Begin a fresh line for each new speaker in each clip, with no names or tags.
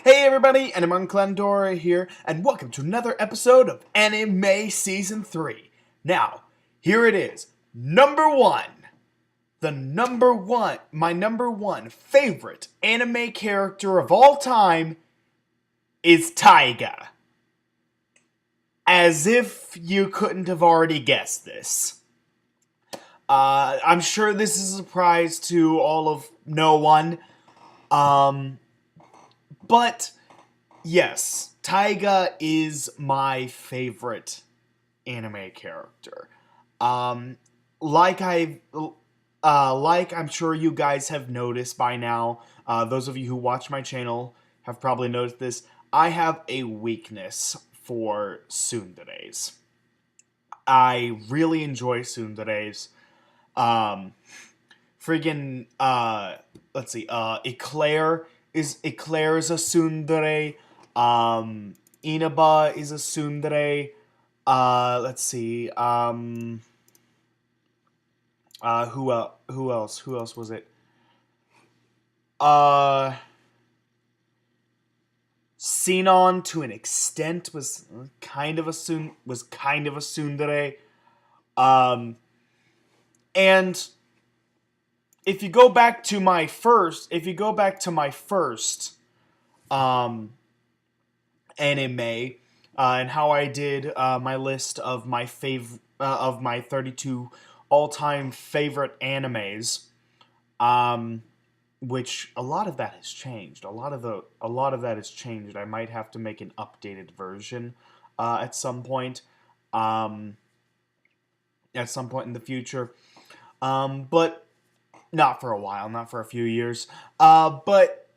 Hey everybody, Animon Clandora here, and welcome to another episode of Anime Season 3. Now, here it is. Number one. My number one favorite anime character of all time is Taiga. As if you couldn't have already guessed this. I'm sure this is a surprise to all of no one. Um, but yes, Taiga is my favorite anime character. Um, like I'm sure you guys have noticed by now, those of you who watch my channel have probably noticed this. I have a weakness for tsunderes. I really enjoy tsunderes. Um, friggin' let's see, Eclair is a tsundere. Inaba is a tsundere. Let's see. Who else? Who else was it? Uh, Sinon to an extent was kind of a tsundere. Um, and if you go back to my first, um, anime, and how I did my list of of my 32 all-time favorite animes, um, which a lot of that has changed. A lot of that has changed. I might have to make an updated version at some point. Um, at some point in the future. But not for a while, not for a few years. But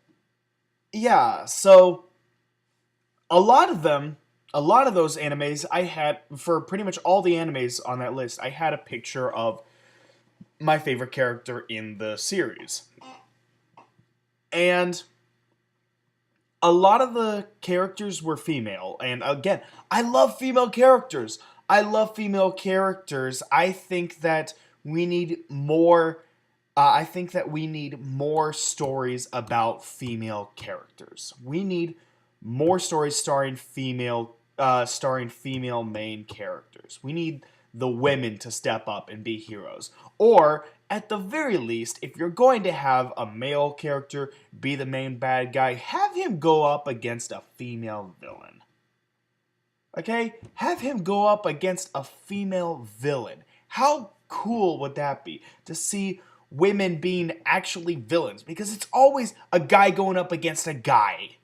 yeah, so a lot of them, a lot of those animes, I had, for pretty much all the animes on that list, I had a picture of my favorite character in the series. And a lot of the characters were female. And again, I love female characters. I think that we need more. I think that we need more stories about female characters. We need more stories starring female main characters. We need the women to step up and be heroes. Or, at the very least, if you're going to have a male character be the main bad guy, have him go up against a female villain. Okay? Have him go up against a female villain. How cool would that be to see women being actually villains? Because it's always a guy going up against a guy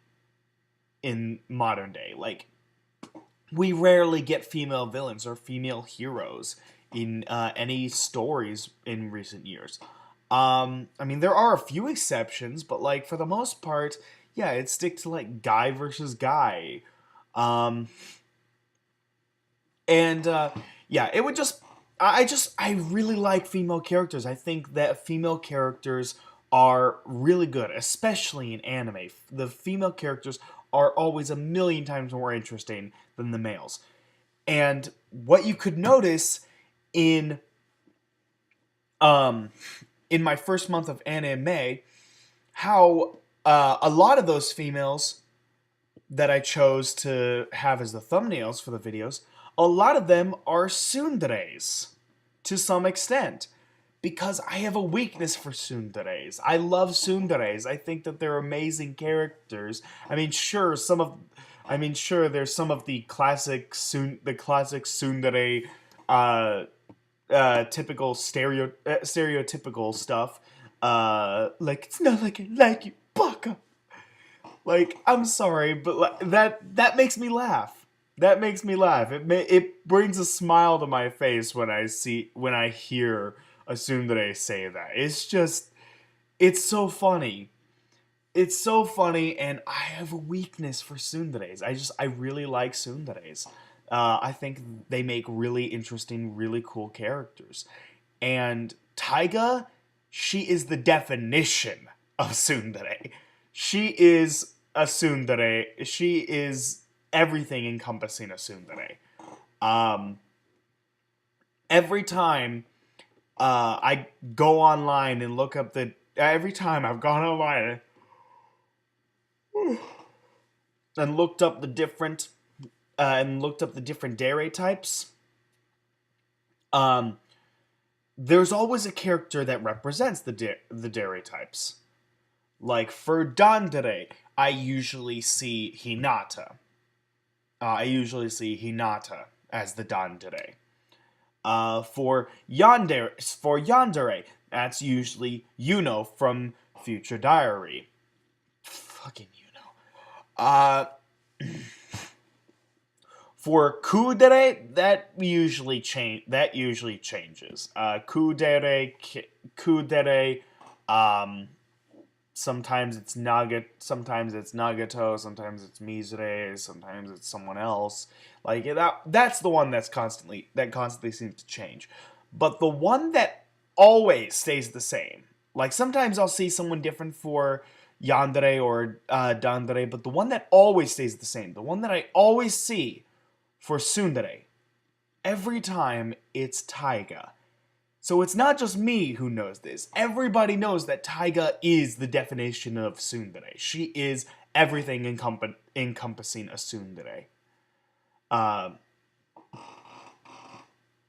in modern day. Like, we rarely get female villains or female heroes in any stories in recent years. I mean, there are a few exceptions, but like for the most part, yeah, it sticks to like guy versus guy. Um, and yeah, it would just I really like female characters. I think that female characters are really good, especially in anime. The female characters are always a million times more interesting than the males. And what you could notice in um in my first month of anime, how a lot of those females that I chose to have as the thumbnails for the videos, a lot of them are tsunderes to some extent. Because I have a weakness for tsunderes. I love tsunderes. I think that they're amazing characters. Sure, there's some of the classic tsundere, uh, typical stereotypical stuff. Like it's not like I like you, Baka. Like, I'm sorry, but that makes me laugh. That makes me laugh. It brings a smile to my face when I hear a tsundere say that. It's so funny. It's so funny, and I have a weakness for tsunderes. I really like tsunderes. I think they make really interesting, really cool characters. And Taiga, she is the definition of tsundere. She is a tsundere. She is everything encompassing a tsundere. Um, every time I go online and look up every time I've gone online and looked up the different dere types, um, there's always a character that represents the dere types. Like for Dandere, I usually see Hinata. As the Dandere. For Yandere, that's usually Yuno from Future Diary. Fucking Yuno. For Kudere, that usually changes. Kudere, um, sometimes it's Nagato, sometimes it's Mizure, sometimes it's someone else. Like that's the one that constantly seems to change. But the one that always stays the same. Like sometimes I'll see someone different for Yandere or Dandere, but the one that always stays the same, the one that I always see for Tsundere, every time it's Taiga. So it's not just me who knows this. Everybody knows that Taiga is the definition of Tsundere. She is everything encompassing a Tsundere.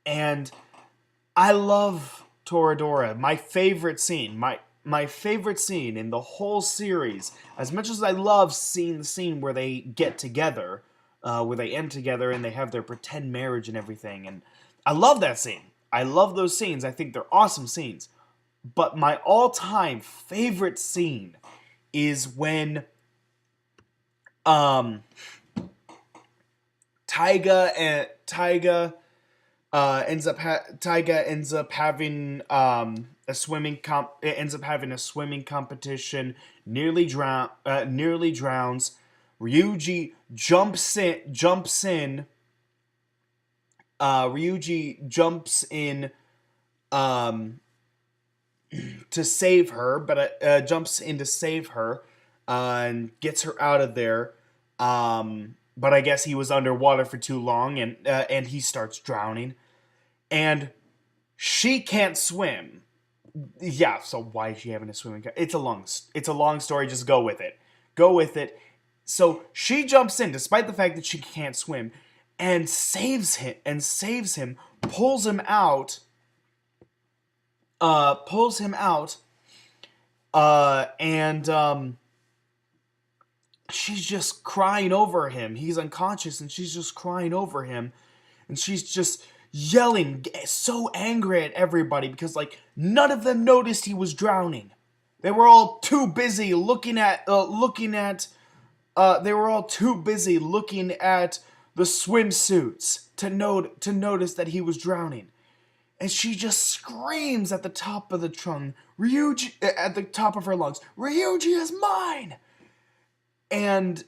And I love Toradora. My favorite scene in the whole series, as much as I love seeing the scene where they get together, where they end together and they have their pretend marriage and everything, and I love that scene. I love those scenes. I think they're awesome scenes. But my all-time favorite scene is when Taiga ends up having a swimming competition, nearly drowns. Ryuji jumps in. Ryuji jumps in to save her, but jumps in to save her and gets her out of there. But I guess he was underwater for too long, and he starts drowning, and she can't swim. Yeah, so why is she having a swimming? It's a long story. Just go with it. So she jumps in, despite the fact that she can't swim, and saves him, pulls him out, and she's just crying over him. He's unconscious, and she's just crying over him, and she's just yelling, so angry at everybody because like none of them noticed he was drowning. They were all too busy looking at the swimsuits to notice that he was drowning. And she just screams at the top of the trunk, Ryuji, at the top of her lungs, Ryuji is mine! And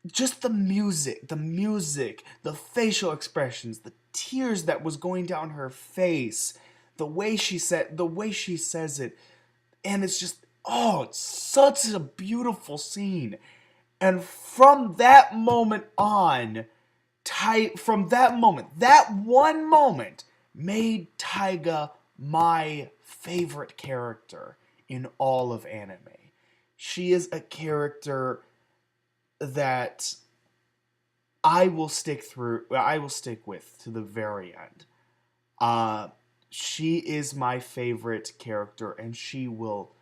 just the music, the facial expressions, the tears that was going down her face, the way she says it, and it's just, it's such a beautiful scene. And from that moment on, that one moment made Taiga my favorite character in all of anime. She is a character that I will stick with to the very end. She is my favorite character, and she will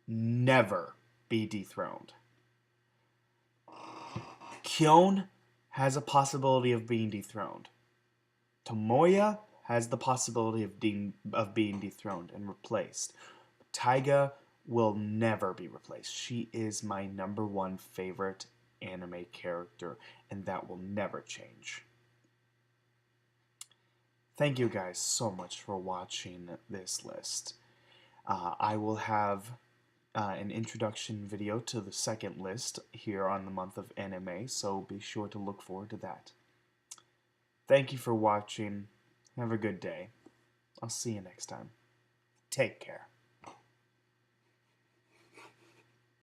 never be dethroned. Kyon has a possibility of being dethroned. Tomoya has the possibility of being dethroned and replaced. Taiga will never be replaced. She is my number one favorite anime character, and that will never change. Thank you guys so much for watching this list. I will have an introduction video to the second list here on the month of anime, so be sure to look forward to that. Thank you for watching. Have a good day. I'll see you next time. Take care.